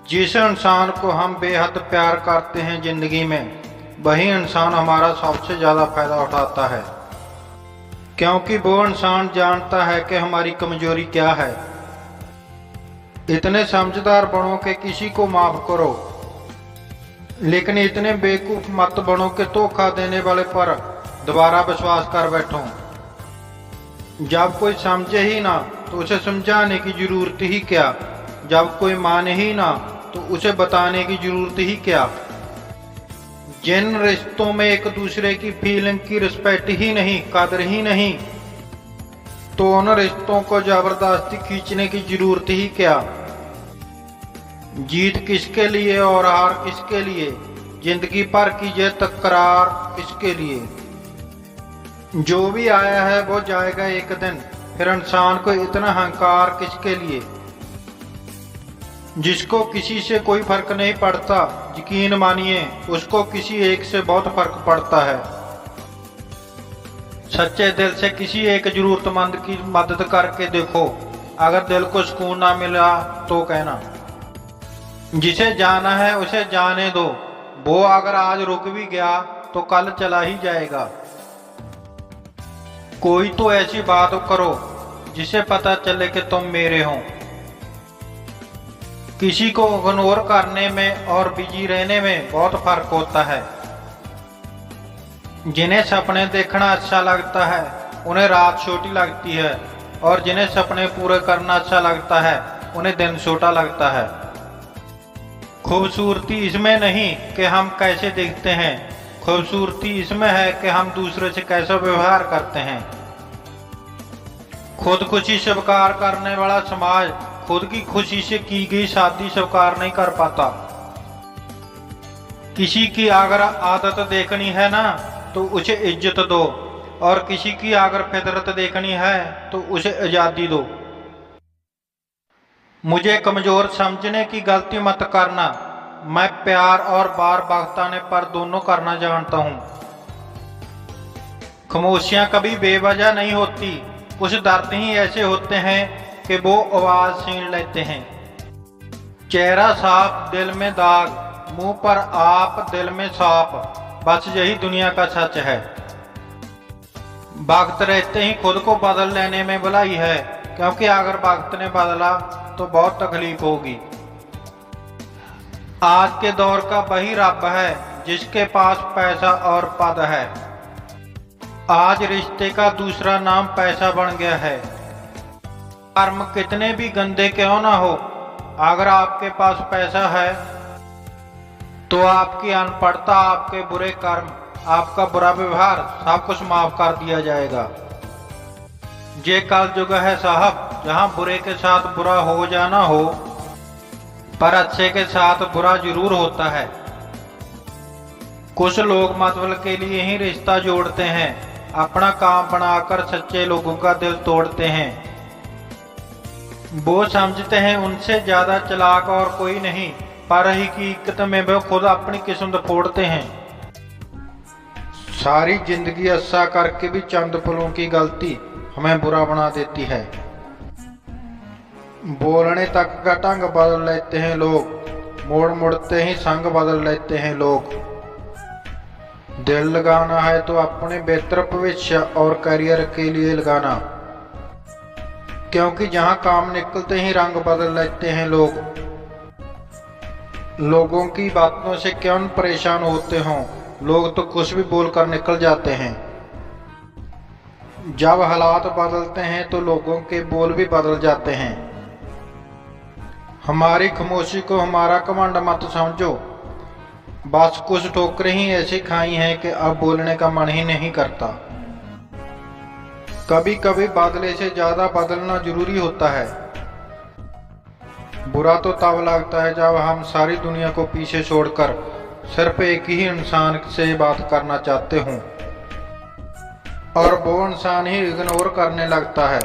जिस इंसान को हम बेहद प्यार करते हैं जिंदगी में, वही इंसान हमारा सबसे ज़्यादा फायदा उठाता है, क्योंकि वो इंसान जानता है कि हमारी कमजोरी क्या है। इतने समझदार बनो कि किसी को माफ करो, लेकिन इतने बेवकूफ मत बनो कि धोखा देने वाले पर दोबारा विश्वास कर बैठो। जब कोई समझे ही ना तो उसे समझाने की जरूरत ही क्या, जब कोई माने ही ना तो उसे बताने की जरूरत ही क्या। जिन रिश्तों में एक दूसरे की फीलिंग की रिस्पेक्ट ही नहीं, कदर ही नहीं, तो उन रिश्तों को जबरदस्ती खींचने की जरूरत ही क्या। जीत किसके लिए और हार किसके लिए, जिंदगी भर की ये तकरार किसके लिए। जो भी आया है वो जाएगा एक दिन, फिर इंसान को इतना अहंकार किसके लिए। जिसको किसी से कोई फर्क नहीं पड़ता, यकीन मानिए उसको किसी एक से बहुत फर्क पड़ता है। सच्चे दिल से किसी एक जरूरतमंद की मदद करके देखो, अगर दिल को सुकून ना मिला तो कहना। जिसे जाना है उसे जाने दो, वो अगर आज रुक भी गया तो कल चला ही जाएगा। कोई तो ऐसी बात करो जिसे पता चले कि तुम मेरे हो। किसी को इग्नोर करने में और बिजी रहने में बहुत फर्क होता है। जिन्हें सपने देखना अच्छा लगता है उन्हें रात छोटी लगती है, और जिन्हें सपने पूरे करना अच्छा लगता है उन्हें दिन छोटा लगता है। खूबसूरती इसमें नहीं कि हम कैसे दिखते हैं, खूबसूरती इसमें है कि हम दूसरे से कैसा व्यवहार करते हैं। खुद खुशी स्वीकार करने वाला समाज खुद की खुशी से की गई शादी स्वीकार नहीं कर पाता। किसी की अगर आदत देखनी है ना तो उसे इज्जत दो, और किसी की अगर फितरत देखनी है तो उसे आजादी दो। मुझे कमजोर समझने की गलती मत करना, मैं प्यार और बार बख्ताने पर दोनों करना जानता हूं। खामोशियां कभी बेवजह नहीं होती, कुछ दर्द ही ऐसे होते हैं कि वो आवाज छीन लेते हैं। चेहरा साफ दिल में दाग, मुंह पर आप दिल में साफ, बस यही दुनिया का सच है। वक्त रहते ही खुद को बदल लेने में भलाई है, क्योंकि अगर वक्त ने बदला तो बहुत तकलीफ होगी। आज के दौर का वही रब है जिसके पास पैसा और पद है। आज रिश्ते का दूसरा नाम पैसा बन गया है। कर्म कितने भी गंदे क्यों ना हो, अगर आपके पास पैसा है तो आपकी अनपढ़ता, आपके बुरे कर्म, आपका बुरा व्यवहार सब कुछ माफ कर दिया जाएगा। ये कलयुग है साहब, जहां बुरे के साथ बुरा हो जाना हो, पर अच्छे के साथ बुरा जरूर होता है। कुछ लोग मतलब के लिए ही रिश्ता जोड़ते हैं, अपना काम बनाकर सच्चे लोगों का दिल तोड़ते हैं। वो समझते हैं उनसे ज्यादा चालाक और कोई नहीं, पर हकीकत में वो खुद अपनी किस्मत फोड़ते हैं। सारी जिंदगी अच्छा करके भी चंद पलों की गलती हमें बुरा बना देती है। बोलने तक का ढंग बदल लेते हैं लोग, मोड़ मुड़ते ही संग बदल लेते हैं लोग। दिल लगाना है तो अपने बेहतर भविष्य और करियर के लिए लगाना, क्योंकि जहां काम निकलते ही रंग बदल लेते हैं लोग। लोगों की बातों से क्यों परेशान होते हों, लोग तो कुछ भी बोलकर निकल जाते हैं। जब हालात बदलते हैं तो लोगों के बोल भी बदल जाते हैं। हमारी खामोशी को हमारा कमांड मत समझो, बस कुछ ठोकरें ही ऐसी खाई हैं कि अब बोलने का मन ही नहीं करता। कभी कभी बदले से ज्यादा बदलना जरूरी होता है। बुरा तो तब लगता है जब हम सारी दुनिया को पीछे छोड़कर सिर्फ एक ही इंसान से बात करना चाहते हों, और वो इंसान ही इग्नोर करने लगता है।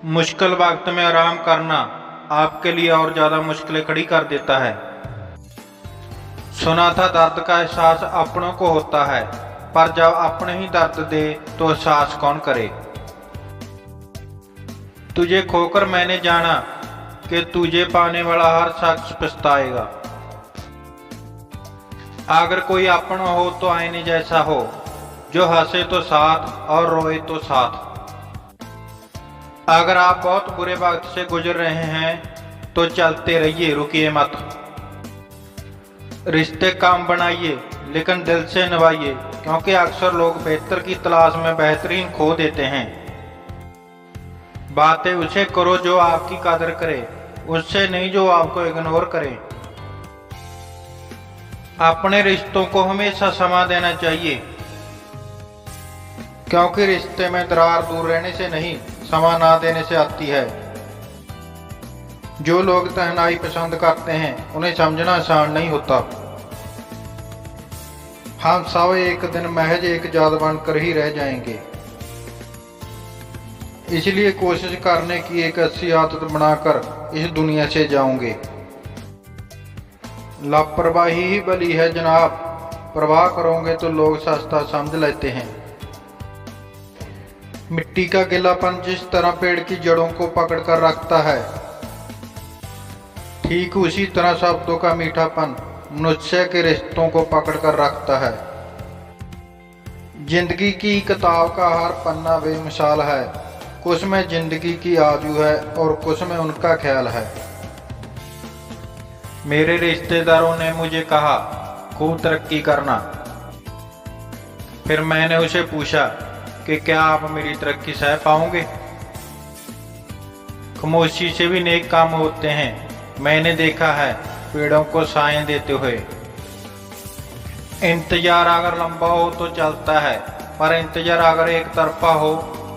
मुश्किल वक्त में आराम करना आपके लिए और ज्यादा मुश्किलें खड़ी कर देता है। सुना था दर्द का एहसास अपनों को होता है, पर जब अपने ही दर्द दे तो एहसास कौन करे। तुझे खोकर मैंने जाना, कि तुझे पाने वाला हर शख्स पछताएगा। अगर कोई अपना हो तो आईने जैसा हो, जो हंसे तो साथ और रोए तो साथ। अगर आप बहुत बुरे वक्त से गुजर रहे हैं तो चलते रहिए, रुकिए मत। रिश्ते काम बनाइए लेकिन दिल से निभाइए, क्योंकि अक्सर लोग बेहतर की तलाश में बेहतरीन खो देते हैं। बातें उसे करो जो आपकी कदर करे, उससे नहीं जो आपको इग्नोर करे। अपने रिश्तों को हमेशा समय देना चाहिए, क्योंकि रिश्ते में दरार दूर रहने से नहीं, समय ना देने से आती है। जो लोग तन्हाई पसंद करते हैं उन्हें समझना आसान नहीं होता। हम सब एक दिन महज एक जात बनकर ही रह जाएंगे, इसलिए कोशिश करने की एक अच्छी आदत बनाकर इस दुनिया से जाऊंगे। लापरवाही ही बली है जनाब, परवाह करोगे तो लोग सस्ता समझ लेते हैं। मिट्टी का गीलापन जिस तरह पेड़ की जड़ों को पकड़ कर रखता है, ठीक उसी तरह शब्दों का मीठापन मनुष्य के रिश्तों को पकड़ कर रखता है। जिंदगी की किताब का हर पन्ना बेमिसाल है, कुछ में जिंदगी की आजू है और कुछ में उनका ख्याल है। मेरे रिश्तेदारों ने मुझे कहा खूब तरक्की करना। फिर मैंने उसे पूछा कि क्या आप मेरी तरक्की सह पाओगे? खामोशी से भी नेक काम होते हैं, मैंने देखा है पेड़ों को छाएं देते हुए। इंतजार अगर लंबा हो तो चलता है, पर इंतजार अगर एक तरफा हो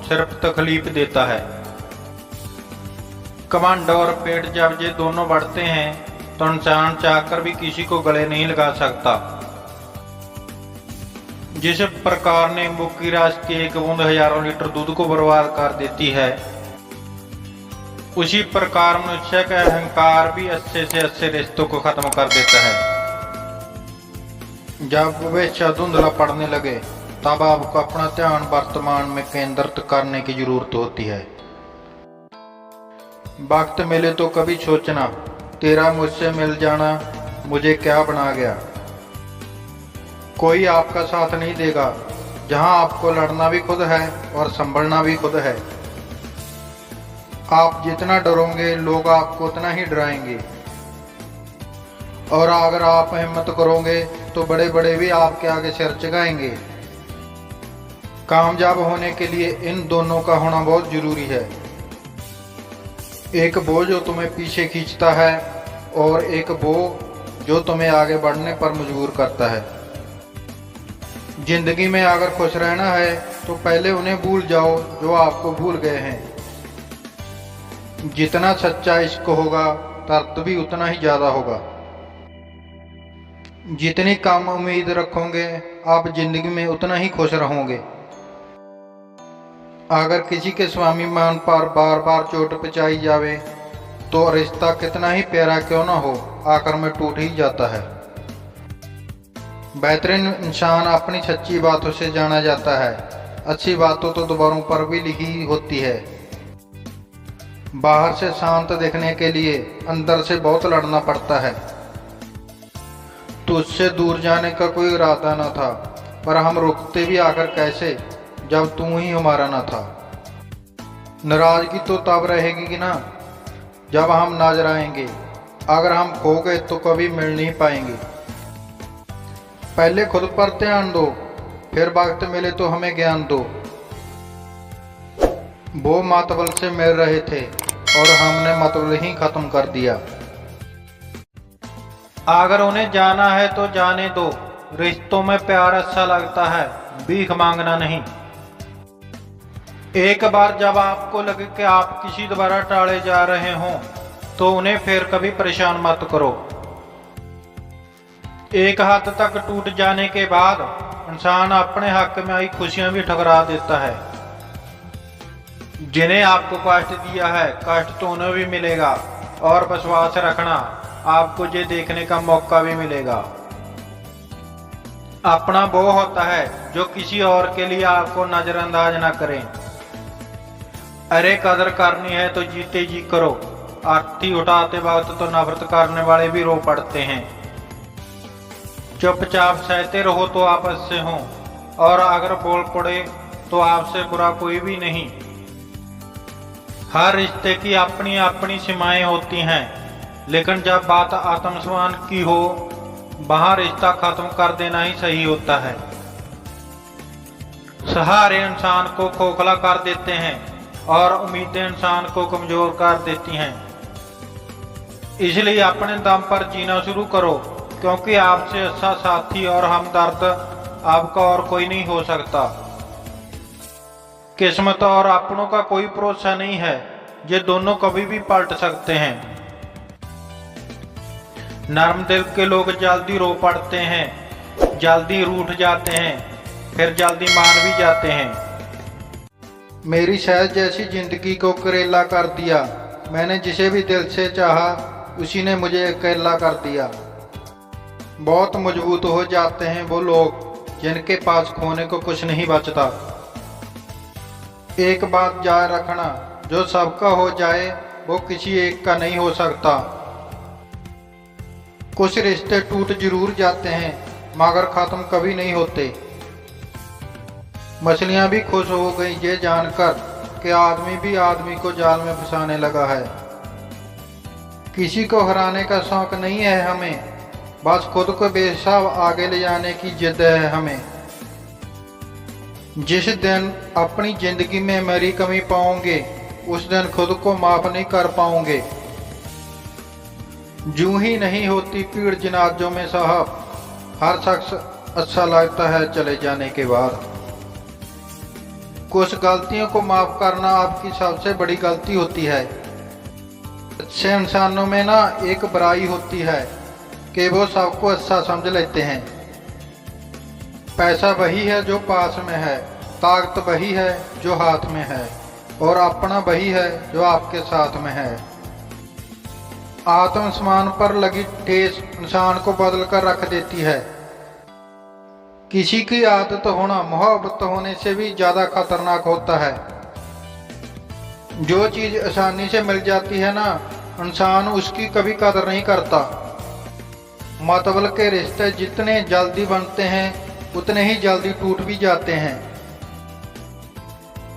सिर्फ तकलीफ देता है। कमांड और पेट जब ये दोनों बढ़ते हैं तो इंसान चाहकर भी किसी को गले नहीं लगा सकता। जिस प्रकार नींबू की रस की एक बूंद हजारों लीटर दूध को बर्बाद कर देती है, उसी प्रकार मनुष्य का अहंकार भी अच्छे से अच्छे रिश्तों को खत्म कर देता है। जब भविष्य धुंधला पड़ने लगे तब आपको अपना ध्यान वर्तमान में केंद्रित करने की जरूरत होती है। वक्त मिले तो कभी सोचना, तेरा मुझसे मिल जाना मुझे क्या बना गया। कोई आपका साथ नहीं देगा, जहां आपको लड़ना भी खुद है और संभलना भी खुद है। आप जितना डरोगे लोग आपको उतना ही डराएंगे, और अगर आप हिम्मत करोगे तो बड़े बड़े भी आपके आगे सिर झुकाएंगे। कामयाब होने के लिए इन दोनों का होना बहुत जरूरी है। एक वो जो तुम्हें पीछे खींचता है और एक वो जो तुम्हें आगे बढ़ने पर मजबूर करता है। जिंदगी में अगर खुश रहना है तो पहले उन्हें भूल जाओ जो आपको भूल गए हैं। जितना सच्चा इश्क होगा दर्द भी उतना ही ज्यादा होगा। जितनी कम उम्मीद रखोगे आप जिंदगी में उतना ही खुश रहोगे। अगर किसी के स्वाभिमान पर बार बार चोट पहुंचाई जावे तो रिश्ता कितना ही प्यारा क्यों ना हो, आखिर में टूट ही जाता है। बेहतरीन इंसान अपनी सच्ची बातों से जाना जाता है। अच्छी बातों तो दीवारों पर भी लिखी होती है। बाहर से शांत दिखने के लिए अंदर से बहुत लड़ना पड़ता है। तुझसे दूर जाने का कोई इरादा न था, पर हम रुकते भी आकर कैसे जब तू ही हमारा न था। नाराजगी तो तब रहेगी कि ना जब हम नजर आएंगे। अगर हम खो गए तो कभी मिल नहीं पाएंगे। पहले खुद पर ध्यान दो, फिर वक्त मिले तो हमें ज्ञान दो। वो मतबल से मिल रहे थे और हमने मतबल ही खत्म कर दिया। अगर उन्हें जाना है तो जाने दो। रिश्तों में प्यार अच्छा लगता है, भीख मांगना नहीं। एक बार जब आपको लगे कि आप किसी द्वारा टाले जा रहे हों तो उन्हें फिर कभी परेशान मत करो। एक हद तक टूट जाने के बाद इंसान अपने हक में आई खुशियां भी ठुकरा देता है। जिन्हें आपको कष्ट दिया है कष्ट तो उन्हें भी मिलेगा, और विश्वास रखना आपको ये देखने का मौका भी मिलेगा। अपना वो होता है जो किसी और के लिए आपको नजरअंदाज ना करें। अरे कदर करनी है तो जीते जी करो, अर्थी उठाते वक्त तो नफरत करने वाले भी रो पड़ते हैं। चुपचाप सहते रहो तो आपस से हो, और अगर बोल पड़े तो आपसे बुरा कोई भी नहीं। हर रिश्ते की अपनी अपनी सीमाएं होती हैं, लेकिन जब बात आत्मसम्मान की हो वहां रिश्ता खत्म कर देना ही सही होता है। सहारे इंसान को खोखला कर देते हैं और उम्मीदें इंसान को कमजोर कर देती हैं। इसलिए अपने दम पर जीना शुरू करो, क्योंकि आपसे अच्छा साथी और हमदर्द आपका और कोई नहीं हो सकता। किस्मत और अपनों का कोई भरोसा नहीं है, ये दोनों कभी भी पलट सकते हैं। नरम दिल के लोग जल्दी रो पड़ते हैं, जल्दी रूठ जाते हैं, फिर जल्दी मान भी जाते हैं। मेरी शहद जैसी जिंदगी को करेला कर दिया, मैंने जिसे भी दिल से चाहा उसी ने मुझे अकेला कर दिया। बहुत मजबूत हो जाते हैं वो लोग जिनके पास खोने को कुछ नहीं बचता। एक बात याद रखना, जो सबका हो जाए वो किसी एक का नहीं हो सकता। कुछ रिश्ते टूट जरूर जाते हैं मगर खत्म कभी नहीं होते। मछलियां भी खुश हो गई ये जानकर कि आदमी भी आदमी को जाल में फंसाने लगा है। किसी को हराने का शौक नहीं है हमें, बस खुद को बेहिसाब आगे ले जाने की जिद है हमें। जिस दिन अपनी जिंदगी में मेरी कमी पाओगे उस दिन खुद को माफ नहीं कर पाओगे। जूं ही नहीं होती पीड़ जनाजों में साहब, हर शख्स अच्छा लगता है चले जाने के बाद। कुछ गलतियों को माफ करना आपकी सबसे बड़ी गलती होती है। अच्छे इंसानों में ना एक बुराई होती है कि वो सबको अच्छा समझ लेते हैं। पैसा वही है जो पास में है, ताकत वही है जो हाथ में है, और अपना वही है जो आपके साथ में है। आत्मसम्मान पर लगी ठेस इंसान को बदल कर रख देती है। किसी की आदत होना मोहब्बत होने से भी ज्यादा खतरनाक होता है। जो चीज आसानी से मिल जाती है ना, इंसान उसकी कभी कदर नहीं करता। मतलब के रिश्ते जितने जल्दी बनते हैं उतने ही जल्दी टूट भी जाते हैं।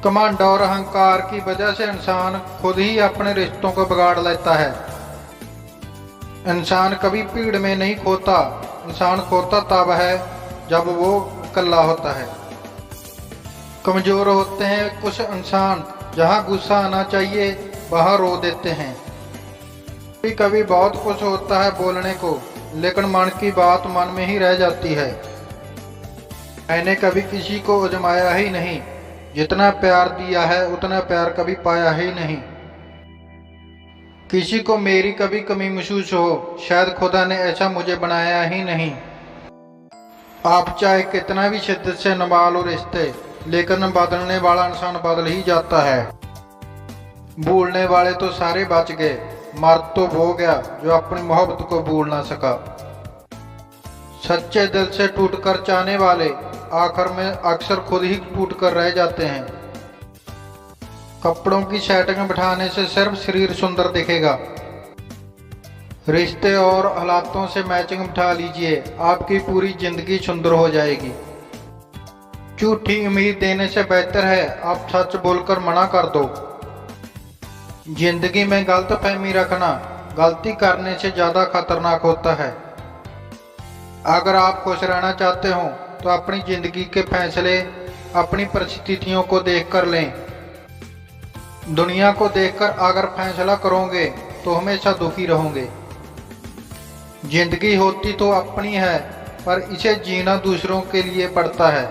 घमंड और अहंकार की वजह से इंसान खुद ही अपने रिश्तों को बिगाड़ लेता है। इंसान कभी भीड़ में नहीं खोता, इंसान खोता तब है जब वो अकेला होता है। कमजोर होते हैं कुछ इंसान, जहां गुस्सा आना चाहिए वहां रो देते हैं। कभी कभी बहुत कुछ होता है बोलने को, लेकिन मन की बात मन में ही रह जाती है। मैंने कभी किसी को आजमाया ही नहीं, जितना प्यार दिया है उतना प्यार कभी पाया ही नहीं। किसी को मेरी कभी कमी महसूस हो, शायद खुदा ने ऐसा मुझे बनाया ही नहीं। आप चाहे कितना भी शिद्दत से निभा लो रिश्ते, लेकिन बदलने वाला इंसान बदल ही जाता है। भूलने वाले तो सारे बच गए, मर्द तो वो गया जो अपनी मोहब्बत को भूल ना सका। सच्चे दिल से टूटकर चाहने वाले आखिर में अक्सर खुद ही टूट कर रह जाते हैं। कपड़ों की सेटिंग बिठाने से सिर्फ शरीर सुंदर दिखेगा। रिश्ते और हालातों से मैचिंग बिठा लीजिए, आपकी पूरी जिंदगी सुंदर हो जाएगी। झूठी उम्मीद देने से बेहतर है आप सच बोलकर मना कर दो। जिंदगी में गलतफहमी रखना गलती करने से ज्यादा खतरनाक होता है। अगर आप खुश रहना चाहते हो तो अपनी जिंदगी के फैसले अपनी परिस्थितियों को देखकर लें। दुनिया को देखकर अगर फैसला करोगे तो हमेशा दुखी रहोगे। जिंदगी होती तो अपनी है, पर इसे जीना दूसरों के लिए पड़ता है।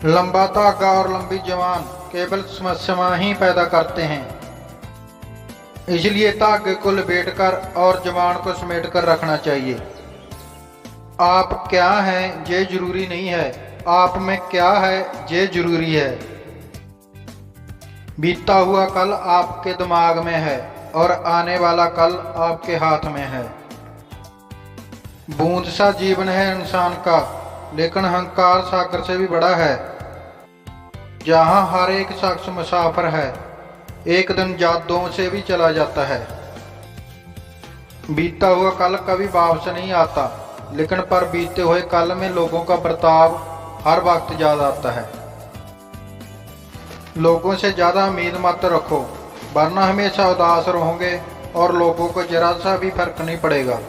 लंबा धागा और लंबी जवान केवल समस्या ही पैदा करते हैं। इसलिए धागे को लपेटकर और जवान को समेट कर रखना चाहिए। आप क्या हैं ये जरूरी नहीं है, आप में क्या है ये जरूरी है। बीता हुआ कल आपके दिमाग में है और आने वाला कल आपके हाथ में है। बूंद सा जीवन है इंसान का, लेकिन अहंकार सागर से भी बड़ा है। जहां हर एक शख्स मुसाफिर है, एक दिन यादों से भी चला जाता है। बीता हुआ कल कभी वापस नहीं आता, लेकिन पर बीते हुए कल में लोगों का बर्ताव हर वक्त याद आता है। लोगों से ज़्यादा उम्मीद मत रखो, वरना हमेशा उदास रहोगे और लोगों को जरा सा भी फर्क नहीं पड़ेगा।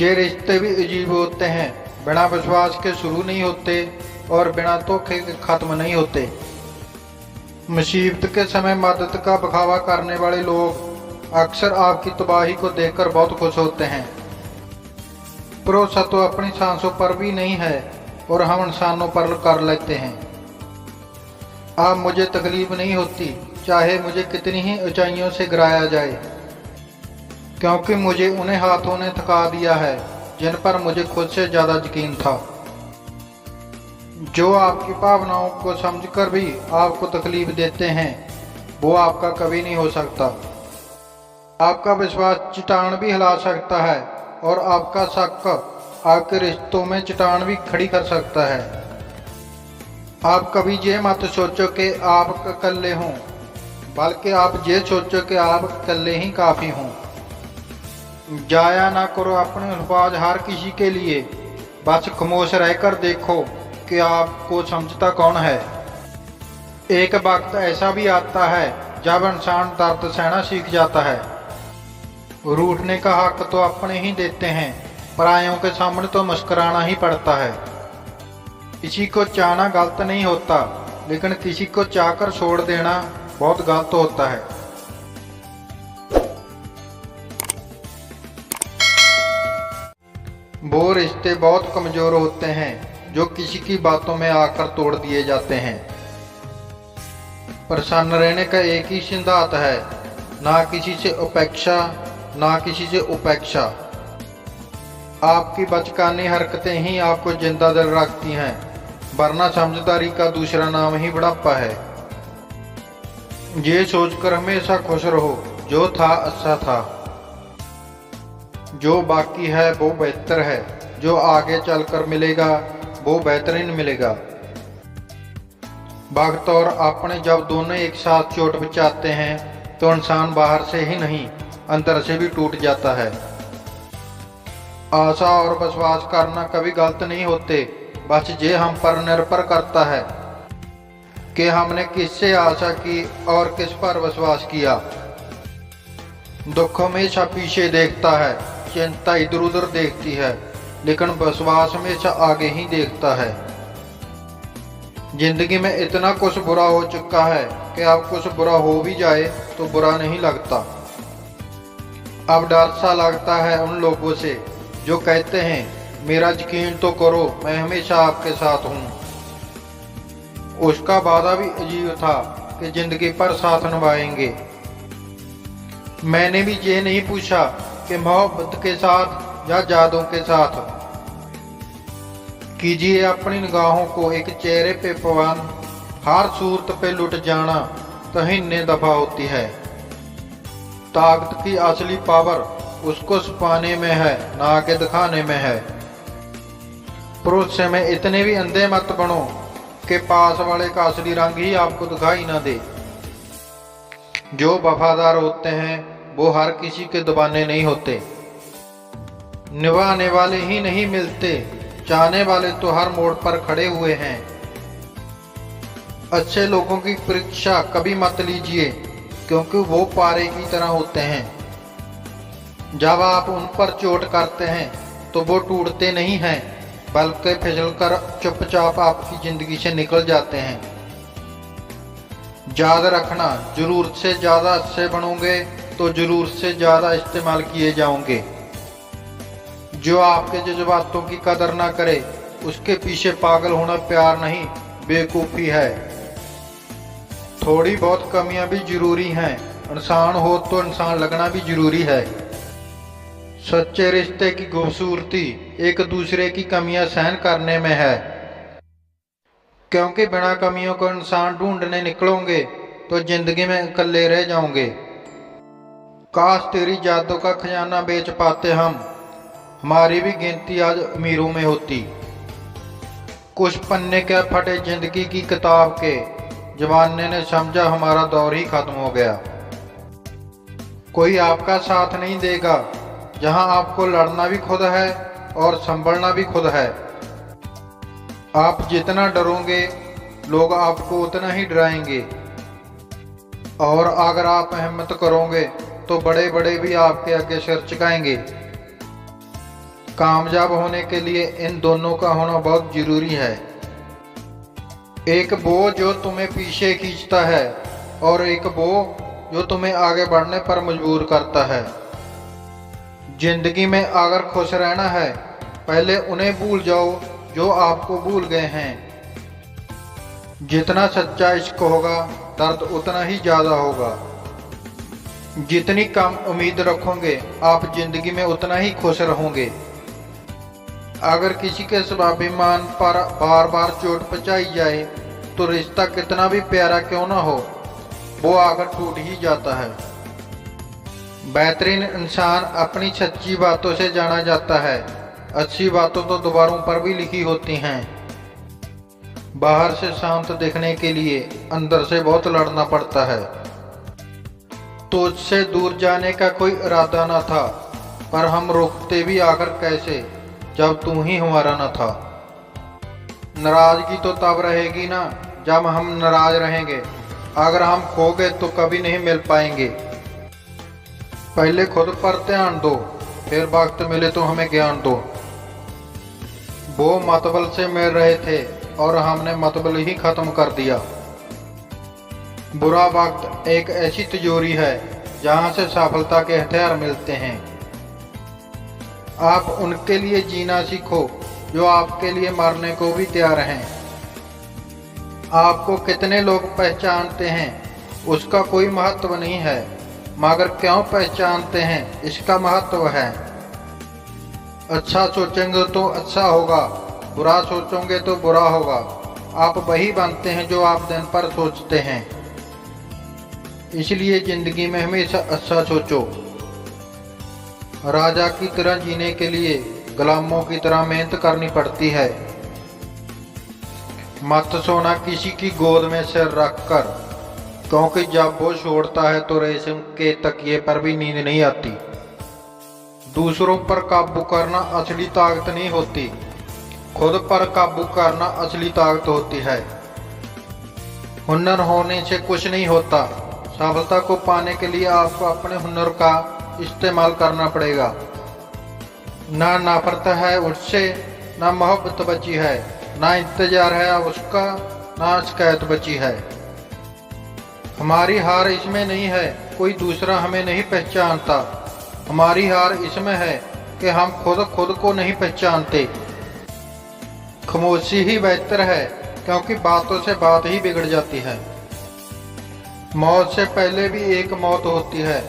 ये रिश्ते भी अजीब होते हैं, बिना विश्वास के शुरू नहीं होते और बिना धोखे के खत्म नहीं होते। मुसीबत के समय मदद का बखावा करने वाले लोग अक्सर आपकी तबाही को देखकर बहुत खुश होते हैं। भरोसा तो अपनी सांसों पर भी नहीं है और हम इंसानों पर कर लेते हैं। अब मुझे तकलीफ नहीं होती, चाहे मुझे कितनी ही ऊंचाइयों से गिराया जाए, क्योंकि मुझे उन्हें हाथों ने थका दिया है जिन पर मुझे खुद से ज़्यादा यकीन था। जो आपकी भावनाओं को समझकर भी आपको तकलीफ देते हैं, वो आपका कभी नहीं हो सकता। आपका विश्वास चट्टान भी हिला सकता है और आपका शक आपके रिश्तों में चट्टान भी खड़ी कर सकता है। आप कभी ये मत सोचो कि आप अकेले हों, बल्कि आप ये सोचो कि आप अकेले ही काफ़ी हों। जाया ना करो अपने अल्फाज हर किसी के लिए, बस खामोश रहकर देखो कि आपको समझता कौन है। एक वक्त ऐसा भी आता है जब इंसान दर्द सहना सीख जाता है। रूठने का हक तो अपने ही देते हैं, परायों के सामने तो मुस्कुराना ही पड़ता है। किसी को चाहना गलत नहीं होता, लेकिन किसी को चाहकर छोड़ देना बहुत गलत होता है। वो रिश्ते बहुत कमजोर होते हैं जो किसी की बातों में आकर तोड़ दिए जाते हैं। प्रसन्न रहने का एक ही सिद्धांत है, ना किसी से उपेक्षा, ना किसी से उपेक्षा। आपकी बचकानी हरकतें ही आपको जिंदा दिल रखती हैं, वरना समझदारी का दूसरा नाम ही बुढ़ापा है। ये सोचकर हमेशा खुश रहो, जो था अच्छा था, जो बाकी है वो बेहतर है, जो आगे चलकर मिलेगा वो बेहतरीन मिलेगा। वक्त और अपने जब दोनों एक साथ चोट बचाते हैं तो इंसान बाहर से ही नहीं अंदर से भी टूट जाता है। आशा और विश्वास करना कभी गलत नहीं होते, बस ये हम पर निर्भर करता है कि हमने किससे आशा की और किस पर विश्वास किया। दुख हमेशा पीछे देखता है, चिंता इधर उधर देखती है, लेकिन विश्वास हमेशा आगे ही देखता है। जिंदगी में इतना कुछ बुरा हो चुका है कि अब कुछ बुरा हो भी जाए तो बुरा नहीं लगता। अब डर सा लगता है उन लोगों से जो कहते हैं मेरा यकीन तो करो, मैं हमेशा आपके साथ हूँ। उसका वादा भी अजीब था कि जिंदगी पर साथ निभाएंगे। मैंने भी ये नहीं पूछा कि मोहब्बत के साथ या जादों के साथ। कीजिए अपनी निगाहों को एक चेहरे पे पवन, हर सूरत पे लुट जाना तहीने दफा होती है। ताकत की असली पावर उसको छुपाने में है, ना आगे दिखाने में है। भरोसे में इतने भी अंधे मत बनो कि पास वाले का असली रंग ही आपको दिखाई ना दे। जो वफादार होते हैं वो हर किसी के दबाने नहीं होते। निभाने वाले ही नहीं मिलते, चाहने वाले तो हर मोड़ पर खड़े हुए हैं। अच्छे लोगों की परीक्षा कभी मत लीजिए, क्योंकि वो पारे की तरह होते हैं। जब आप उन पर चोट करते हैं तो वो टूटते नहीं हैं, बल्कि फिसलकर चुपचाप आपकी जिंदगी से निकल जाते हैं। याद रखना, जरूरत से ज्यादा अच्छे बनोगे तो जरूरत से ज्यादा इस्तेमाल किए जाओगे। जो आपके जज्बातों की कदर ना करे उसके पीछे पागल होना प्यार नहीं, बेवकूफ़ी है। थोड़ी बहुत कमियां भी जरूरी हैं, इंसान हो तो इंसान लगना भी जरूरी है। सच्चे रिश्ते की खूबसूरती एक दूसरे की कमियां सहन करने में है, क्योंकि बिना कमियों को इंसान ढूंढने निकलोगे तो जिंदगी में अकेले रह जाओगे। काश तेरी यादों का खजाना बेच पाते हम, हमारी भी गिनती आज अमीरों में होती। कुछ पन्ने क्या फटे जिंदगी की किताब के, जमाने ने समझा हमारा दौर ही खत्म हो गया। कोई आपका साथ नहीं देगा, जहां आपको लड़ना भी खुद है और संभलना भी खुद है। आप जितना डरोगे लोग आपको उतना ही डराएंगे, और अगर आप हिम्मत करोगे तो बड़े बड़े भी आपके आगे सिर झुकाएंगे। कामयाब होने के लिए इन दोनों का होना बहुत जरूरी है। एक वो जो तुम्हें पीछे खींचता है और एक वो जो तुम्हें आगे बढ़ने पर मजबूर करता है। जिंदगी में अगर खुश रहना है, पहले उन्हें भूल जाओ जो आपको भूल गए हैं। जितना सच्चा इश्क होगा, दर्द उतना ही ज्यादा होगा। जितनी कम उम्मीद रखोगे, आप जिंदगी में उतना ही खुश रहोगे। अगर किसी के स्वाभिमान पर बार बार चोट पहुंचाई जाए तो रिश्ता कितना भी प्यारा क्यों ना हो, वो आकर टूट ही जाता है। बेहतरीन इंसान अपनी सच्ची बातों से जाना जाता है। अच्छी बातों तो दीवारों पर भी लिखी होती हैं। बाहर से शांत दिखने के लिए अंदर से बहुत लड़ना पड़ता है। तुझसे दूर जाने का कोई इरादा न था, पर हम रुकते भी आकर कैसे जब तू ही हमारा न था। नाराजगी तो तब रहेगी ना जब हम नाराज रहेंगे। अगर हम खो गए तो कभी नहीं मिल पाएंगे। पहले खुद पर ध्यान दो, फिर वक्त मिले तो हमें ज्ञान दो। वो मतबल से मिल रहे थे और हमने मतबल ही खत्म कर दिया। बुरा वक्त एक ऐसी तिजोरी है जहां से सफलता के हथियार मिलते हैं। आप उनके लिए जीना सीखो जो आपके लिए मरने को भी तैयार हैं। आपको कितने लोग पहचानते हैं उसका कोई महत्व नहीं है, मगर क्यों पहचानते हैं इसका महत्व है। अच्छा सोचेंगे तो अच्छा होगा, बुरा सोचोगे तो बुरा होगा। आप वही बनते हैं जो आप दिन पर सोचते हैं। इसलिए जिंदगी में हमेशा अच्छा सोचो। राजा की तरह जीने के लिए गुलामों की तरह मेहनत करनी पड़ती है। मत सोना किसी की गोद में सिर रखकर, क्योंकि जब वो छोड़ता है तो रेशम के तकिए पर भी नींद नहीं आती। दूसरों पर काबू करना असली ताकत नहीं होती, खुद पर काबू करना असली ताकत होती है। हुनर होने से कुछ नहीं होता। सफलता को पाने के लिए आपको अपने हुनर का इस्तेमाल करना पड़ेगा। ना नफरत है उससे, ना मोहब्बत बची है, ना इंतजार है उसका, ना शिकायत बची है। हमारी हार इसमें नहीं है कोई दूसरा हमें नहीं पहचानता। हमारी हार इसमें है कि हम खुद को नहीं पहचानते। खामोशी ही बेहतर है, क्योंकि बातों से बात ही बिगड़ जाती है। मौत से पहले भी एक मौत होती है।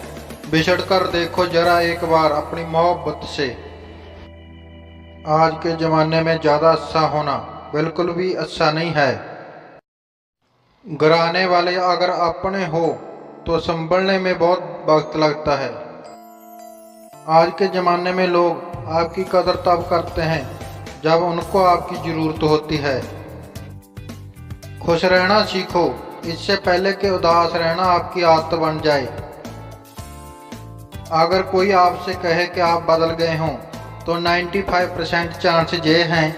बिछड़ कर देखो जरा एक बार अपनी मोहब्बत से। आज के जमाने में ज्यादा अच्छा होना बिल्कुल भी अच्छा नहीं है। गिराने वाले अगर अपने हो तो संभलने में बहुत वक्त लगता है। आज के ज़माने में लोग आपकी कदर तब करते हैं जब उनको आपकी ज़रूरत होती है। खुश रहना सीखो, इससे पहले कि उदास रहना आपकी आदत बन जाए। अगर कोई आपसे कहे कि आप बदल गए हों तो 95% चांसेस ये हैं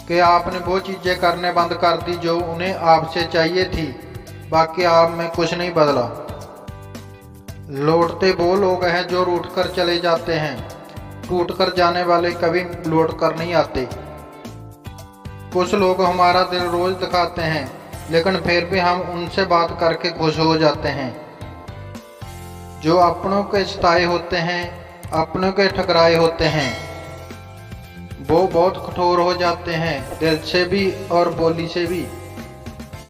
कि आपने वो चीज़ें करने बंद कर दी जो उन्हें आपसे चाहिए थी। बाकी आप में कुछ नहीं बदला। लौटते वो लोग हैं जो रूठ कर चले जाते हैं, टूट कर जाने वाले कभी लौट कर नहीं आते। कुछ लोग हमारा दिल रोज दिखाते हैं, लेकिन फिर भी हम उनसे बात करके खुश हो जाते हैं। जो अपनों के सताए होते हैं, अपनों के ठकराए होते हैं, वो बहुत कठोर हो जाते हैं, दिल से भी और बोली से भी।